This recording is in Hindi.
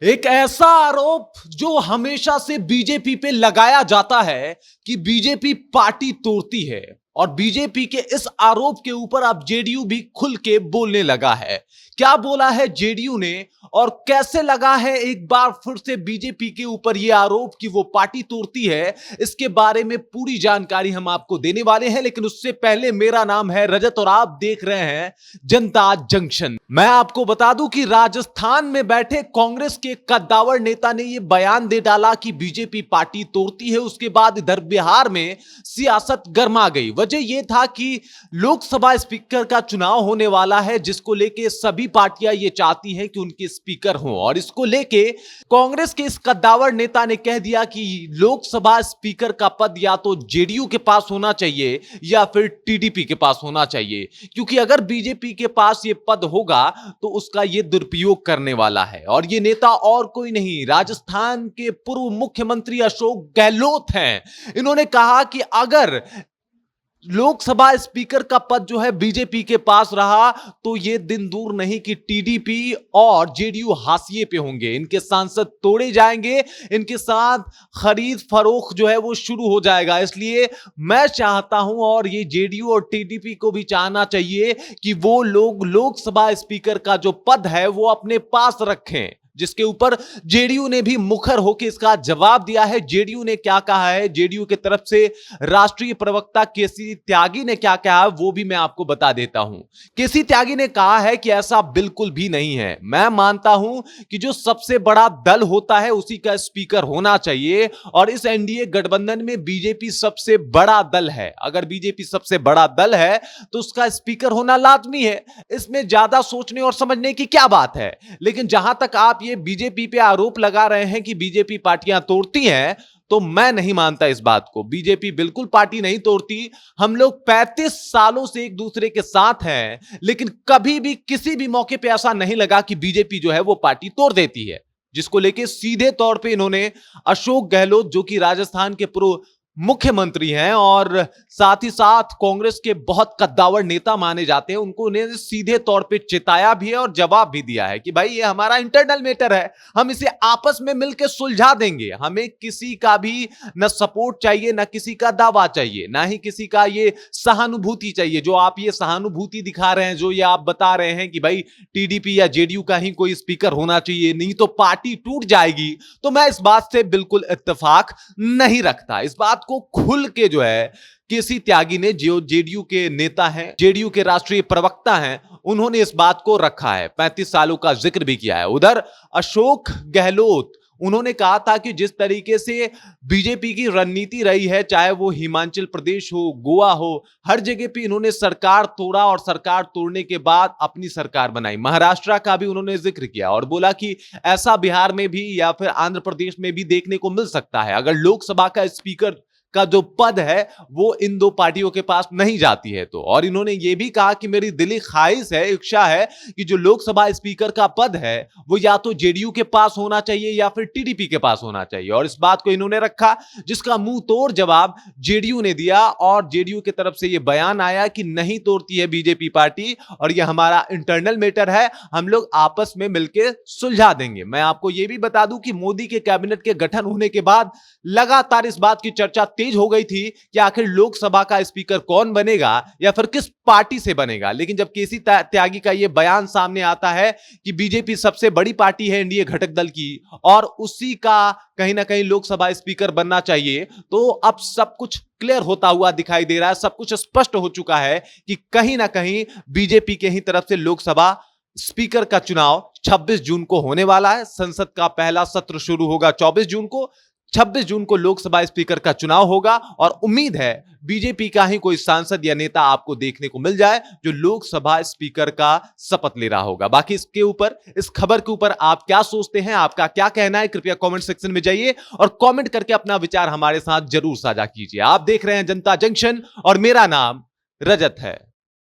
एक ऐसा आरोप जो हमेशा से बीजेपी पे लगाया जाता है कि बीजेपी पार्टी तोड़ती है और बीजेपी के इस आरोप के ऊपर अब जेडीयू भी खुल के बोलने लगा है। क्या बोला है जेडीयू ने और कैसे लगा है एक बार फिर से बीजेपी के ऊपर यह आरोप कि वो पार्टी तोड़ती है, इसके बारे में पूरी जानकारी हम आपको देने वाले हैं। लेकिन उससे पहले मेरा नाम है रजत और आप देख रहे हैं जनता जंक्शन। मैं आपको बता दूं कि राजस्थान में बैठे कांग्रेस के कद्दावर नेता ने यह बयान दे डाला कि बीजेपी पार्टी तोड़ती है। उसके बाद इधर बिहार में सियासत गर्मा गई। वजह यह था कि लोकसभा स्पीकर का चुनाव होने वाला है, जिसको लेके सभी पार्टियां ये चाहती हैं कि उनके स्पीकर हों, और इसको लेके कांग्रेस के इस कद्दावर नेता ने कह दिया कि लोकसभा स्पीकर का पद या तो जेडीयू के पास होना चाहिए या फिर टीडीपी के पास होना चाहिए, क्योंकि अगर बीजेपी के पास ये पद होगा तो उसका ये दुरुपयोग करने वाला है। और ये नेता और कोई नहीं, राजस्थान के पूर्व मुख्यमंत्री अशोक गहलोत हैं। इन्होंने कहा कि अगर लोकसभा स्पीकर का पद जो है बीजेपी के पास रहा तो यह दिन दूर नहीं कि टीडीपी और जेडीयू हाशिए पे होंगे, इनके सांसद तोड़े जाएंगे, इनके साथ खरीद फरोख्त जो है वो शुरू हो जाएगा। इसलिए मैं चाहता हूं और ये जेडीयू और टीडीपी को भी चाहना चाहिए कि वो लोग लोकसभा स्पीकर का जो पद है वो अपने पास रखें, जिसके ऊपर जेडीयू ने भी मुखर होकर इसका जवाब दिया है। जेडीयू ने क्या कहा है, जेडीयू की तरफ से राष्ट्रीय प्रवक्ता केसी त्यागी ने क्या कहा है वो भी मैं आपको बता देता हूं। केसी त्यागी ने कहा है कि ऐसा बिल्कुल भी नहीं है। मैं मानता हूं कि जो सबसे बड़ा दल होता है उसी का स्पीकर होना चाहिए, और इस एनडीए गठबंधन में बीजेपी सबसे बड़ा दल है। अगर बीजेपी सबसे बड़ा दल है तो उसका स्पीकर होना लाजमी है। इसमें ज्यादा सोचने और समझने की क्या बात है। लेकिन जहां तक आप ये बीजेपी पे आरोप लगा रहे हैं कि बीजेपी पार्टियां तोड़ती हैं, तो मैं नहीं मानता इस बात को। बीजेपी बिल्कुल पार्टी नहीं तोड़ती। हम लोग 35 सालों से एक दूसरे के साथ हैं, लेकिन कभी भी किसी भी मौके पे ऐसा नहीं लगा कि बीजेपी जो है वो पार्टी तोड़ देती है, जिसको लेके सीधे तौर पे इन्होंने अशोक गहलोत, जो कि राजस्थान के पूर्व मुख्यमंत्री हैं और साथ ही साथ कांग्रेस के बहुत कद्दावर नेता माने जाते हैं, उनको उन्हें सीधे तौर पे चिताया भी है और जवाब भी दिया है कि भाई ये हमारा इंटरनल मैटर है, हम इसे आपस में मिलकर सुलझा देंगे। हमें किसी का भी न सपोर्ट चाहिए, न किसी का दावा चाहिए, ना ही किसी का ये सहानुभूति चाहिए। जो आप ये सहानुभूति दिखा रहे हैं, जो ये आप बता रहे हैं कि भाई टीडीपी या जेडीयू का ही कोई स्पीकर होना चाहिए, नहीं तो पार्टी टूट जाएगी, तो मैं इस बात से बिल्कुल इत्तेफाक नहीं रखता। इस बात को खुल के जो है केसी त्यागी ने, जो जेडीयू के नेता हैं, जेडीयू के राष्ट्रीय प्रवक्ता हैं, उन्होंने इस बात को रखा है। 35 सालों का जिक्र भी किया है। उधर अशोक गहलोत, उन्होंने कहा था कि जिस तरीके से बीजेपी की रणनीति रही है, चाहे वो हिमाचल प्रदेश हो, गोवा हो, हर जगह पे इन्होंने सरकार तोड़ा और सरकार तोड़ने के बाद अपनी सरकार बनाई। महाराष्ट्र का भी उन्होंने जिक्र किया और बोला कि ऐसा बिहार में भी या फिर आंध्र प्रदेश में भी देखने को मिल सकता है, अगर लोकसभा का स्पीकर का जो पद है वो इन दो पार्टियों के पास नहीं जाती है तो। और इन्होंने ये भी कहा कि मेरी दिली ख्वाहिश है, इच्छा है कि जो लोकसभा स्पीकर का पद है वो या तो जेडीयू के पास होना चाहिए या फिर टीडीपी के पास होना चाहिए। और इस बात को इन्होंने रखा, जिसका मुंह तोड़ जवाब जेडीयू ने दिया और जेडीयू की तरफ से यह बयान आया कि नहीं तोड़ती है बीजेपी पार्टी और यह हमारा इंटरनल मैटर है, हम लोग आपस में मिलकर सुलझा देंगे। मैं आपको यह भी बता दूं कि मोदी के कैबिनेट के गठन होने के बाद लगातार इस बात की चर्चा तेज हो गई थी कि आखिर लोकसभा का स्पीकर कौन बनेगा या फिर किस पार्टी से बनेगा। लेकिन जब केसी त्यागी का यह बयान सामने आता है कि बीजेपी सबसे बड़ी पार्टी है एनडीए घटक दल की और उसी का कहीं ना कहीं लोकसभा स्पीकर बनना चाहिए, तो अब सब कुछ क्लियर होता हुआ दिखाई दे रहा है। सब कुछ स्पष्ट हो चुका है कि कहीं ना कहीं बीजेपी के ही तरफ से लोकसभा स्पीकर का चुनाव 26 जून को होने वाला है। संसद का पहला सत्र शुरू होगा 24 जून को। 26 जून को लोकसभा स्पीकर का चुनाव होगा और उम्मीद है बीजेपी का ही कोई सांसद या नेता आपको देखने को मिल जाए जो लोकसभा स्पीकर का शपथ ले रहा होगा। बाकी इसके ऊपर, इस खबर के ऊपर आप क्या सोचते हैं, आपका क्या कहना है, कृपया कमेंट सेक्शन में जाइए और कमेंट करके अपना विचार हमारे साथ जरूर साझा कीजिए। आप देख रहे हैं जनता जंक्शन और मेरा नाम रजत है।